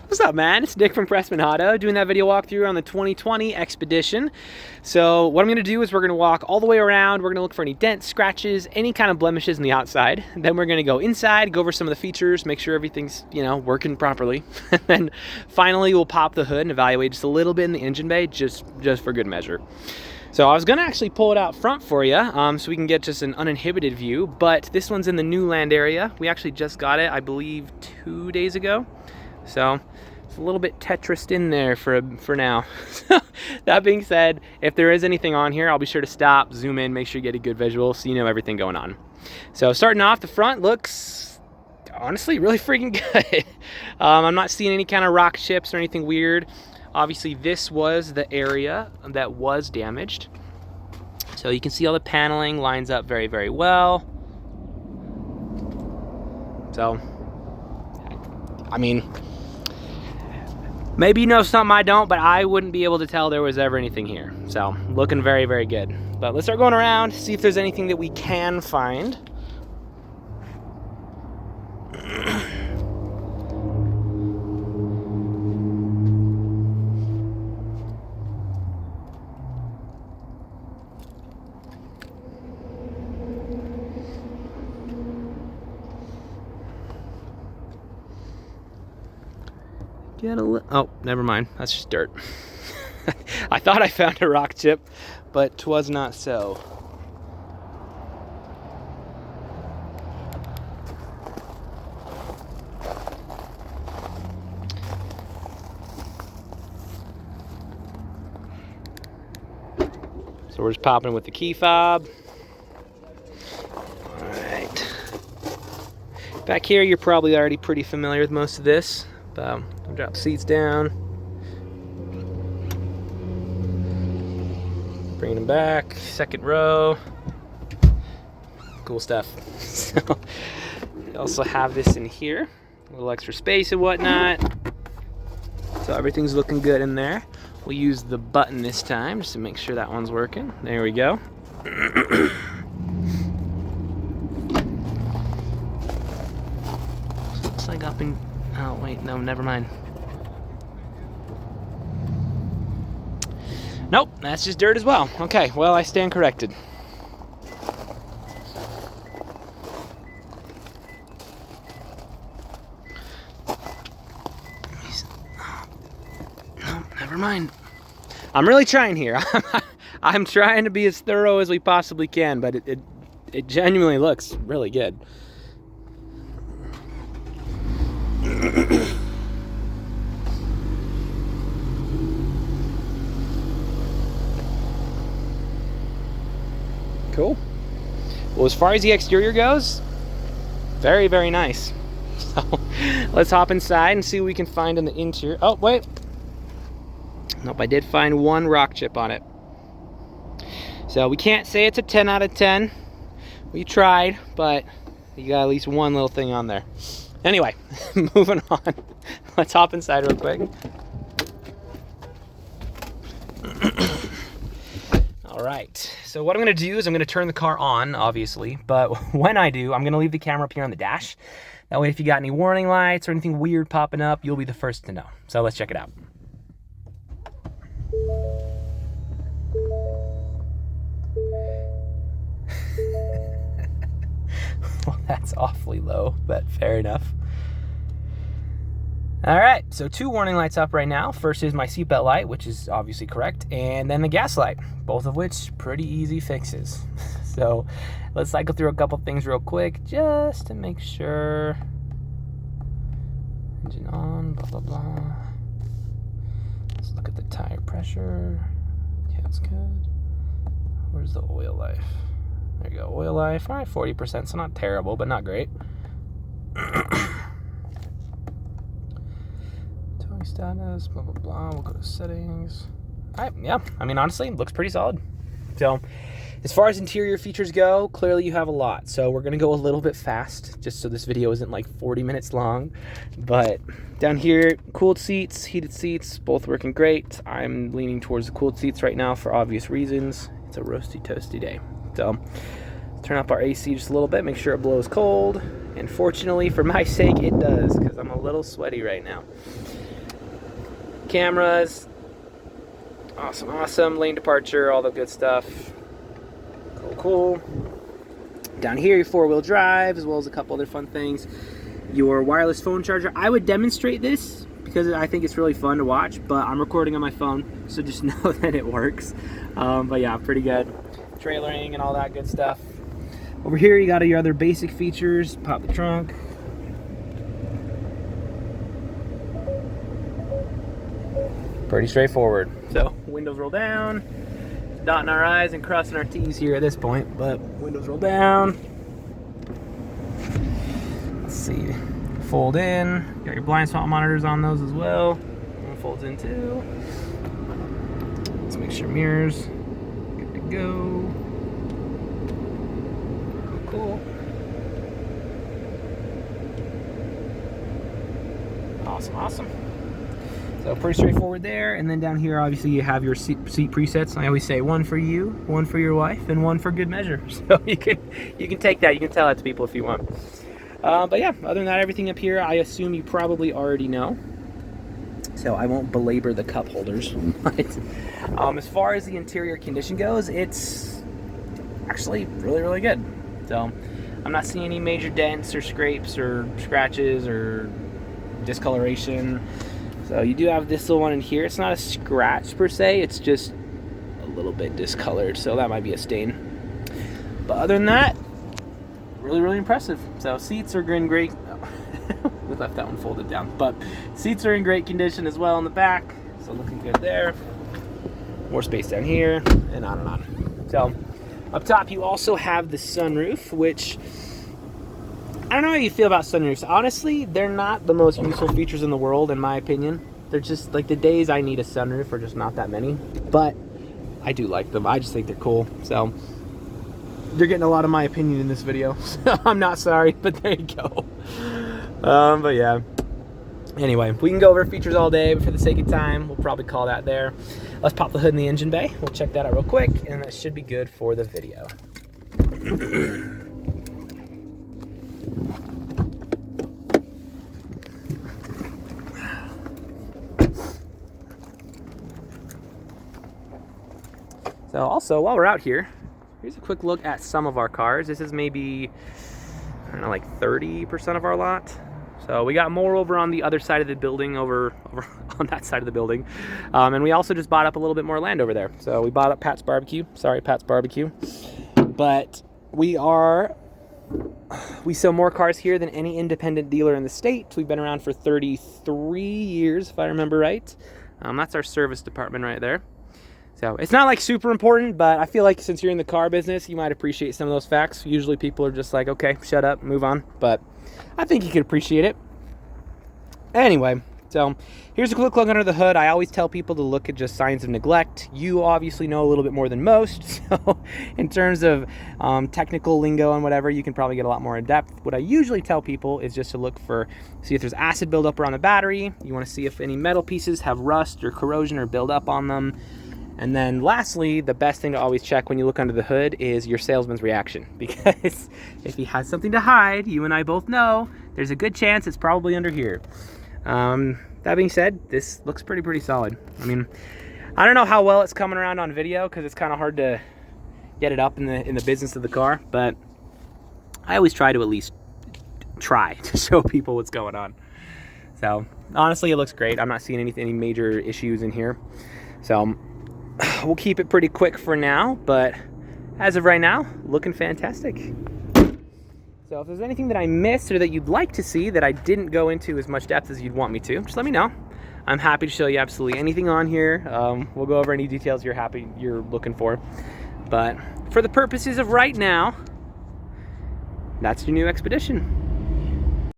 What's up, man? It's Nick from Prestman Auto doing that video walkthrough on the 2020 Expedition. So what I'm going to do is we're going to walk all the way around. We're going to look for any dents, scratches, any kind of blemishes on the outside. Then we're going to go inside, go over some of the features, make sure everything's, working properly. And then finally we'll pop the hood and evaluate just a little bit in the engine bay just for good measure. So I was gonna actually pull it out front for you so we can get just an uninhibited view, but this one's in the new land area. We actually just got it, I believe, 2 days ago. So it's a little bit Tetrised in there for now. That being said, if there is anything on here, I'll be sure to stop, zoom in, make sure you get a good visual so you know everything going on. So starting off, the front looks honestly really freaking good. I'm not seeing any kind of rock chips or anything weird. Obviously, this was the area that was damaged. So you can see all the paneling lines up very, very well. So, I mean, maybe you know something I don't, but I wouldn't be able to tell there was ever anything here. So, looking very, very good. But let's start going around, see if there's anything that we can find. Oh, never mind. That's just dirt. I thought I found a rock chip, but 'twas not so. So we're just popping with the key fob. All right. Back here, you're probably already pretty familiar with most of this. I'll drop seats down, bringing them back, second row, cool stuff. So we also have this in here, a little extra space and whatnot. So everything's looking good in there. We'll use the button this time just to make sure that one's working. There we go. Looks like up in, oh wait, no, never mind. Nope, that's just dirt as well. Okay, well, I stand corrected. No, never mind. I'm really trying here. I'm trying to be as thorough as we possibly can, but it genuinely looks really good. Cool. Well, as far as the exterior goes, very, very nice. So let's hop inside and see what we can find in the interior. Oh, wait. Nope, I did find one rock chip on it. So we can't say it's a 10 out of 10. We tried, but you got at least one little thing on there. Anyway, moving on. Let's hop inside real quick. All right, so what I'm gonna do is I'm gonna turn the car on, obviously, but when I do, I'm gonna leave the camera up here on the dash. That way, if you got any warning lights or anything weird popping up, you'll be the first to know. So let's check it out. Well, that's awfully low, but fair enough. All right, so 2 warning lights up right now. First is my seatbelt light, which is obviously correct, and then the gas light, both of which pretty easy fixes. So let's cycle through a couple things real quick just to make sure. Engine on, blah, blah, blah. Let's look at the tire pressure. Yeah, that's good. Where's the oil life? There you go, oil life. All right, 40%, so not terrible, but not great. Towing status, blah, blah, blah. We'll go to settings. All right, yeah, I mean, honestly, looks pretty solid. So as far as interior features go, clearly you have a lot. So we're gonna go a little bit fast, just so this video isn't like 40 minutes long. But down here, cooled seats, heated seats, both working great. I'm leaning towards the cooled seats right now for obvious reasons. It's a roasty, toasty day. So turn up our AC just a little bit, make sure it blows cold. And fortunately, for my sake, it does, because I'm a little sweaty right now. cameras. Awesome, awesome. Lane departure, all the good stuff. Cool, cool. Down here, your 4-wheel drive, as well as a couple other fun things. Your wireless phone charger. I would demonstrate this because I think it's really fun to watch, but I'm recording on my phone, so just know that it works. But yeah, pretty good. Trailering and all that good stuff. Over here, you got your other basic features. Pop the trunk. Pretty straightforward. So, windows roll down. Dotting our I's and crossing our T's here at this point, but windows roll down. Let's see. Fold in. You got your blind spot monitors on those as well. One folds in too. Let's make sure mirrors. Good to go. Cool. Awesome, awesome. So pretty straightforward there. And then down here, obviously, you have your seat presets. I always say one for you, one for your wife, and one for good measure. So you can take that. You can tell that to people if you want. But yeah, other than that, everything up here, I assume you probably already know. So I won't belabor the cup holders. But as far as the interior condition goes, it's actually really, really good. So I'm not seeing any major dents or scrapes or scratches or discoloration. So you do have this little one in here. It's not a scratch per se, it's just a little bit discolored, so that might be a stain. But other than that, really, really impressive. So seats are in great, we left that one folded down, but seats are in great condition as well in the back, so looking good there. More space down here, and on and on. So up top, you also have the sunroof, which I don't know how you feel about sunroofs. Honestly, they're not the most useful features in the world, in my opinion. They're just, like, the days I need a sunroof are just not that many. But I do like them. I just think they're cool. So you're getting a lot of my opinion in this video. So I'm not sorry, but there you go. But yeah. Anyway, we can go over features all day, but for the sake of time, we'll probably call that there. Let's pop the hood in the engine bay. We'll check that out real quick, and that should be good for the video. So also, while we're out here, here's a quick look at some of our cars. This is maybe, I don't know, like 30% of our lot. So we got more over on the other side of the building, over on that side of the building. And we also just bought up a little bit more land over there. So we bought up Pat's Barbecue. Sorry, Pat's Barbecue. But we sell more cars here than any independent dealer in the state. We've been around for 33 years, if I remember right. That's our service department right there. So it's not like super important, but I feel like since you're in the car business, you might appreciate some of those facts. Usually people are just like, okay, shut up, move on. But I think you could appreciate it. Anyway, so here's a quick look under the hood. I always tell people to look at just signs of neglect. You obviously know a little bit more than most. So in terms of technical lingo and whatever, you can probably get a lot more in depth. What I usually tell people is just to look see if there's acid buildup around the battery. You want to see if any metal pieces have rust or corrosion or buildup on them. And then lastly, the best thing to always check when you look under the hood is your salesman's reaction. Because if he has something to hide, you and I both know, there's a good chance it's probably under here. That being said, this looks pretty solid. I mean, I don't know how well it's coming around on video because it's kind of hard to get it up in the business of the car, but I always try to at least try to show people what's going on. So honestly, it looks great. I'm not seeing any major issues in here. So we'll keep it pretty quick for now, but as of right now, looking fantastic. So if there's anything that I missed or that you'd like to see that I didn't go into as much depth as you'd want me to, just let me know. I'm happy to show you absolutely anything on here. We'll go over any details you're looking for. But for the purposes of right now, that's your new Expedition.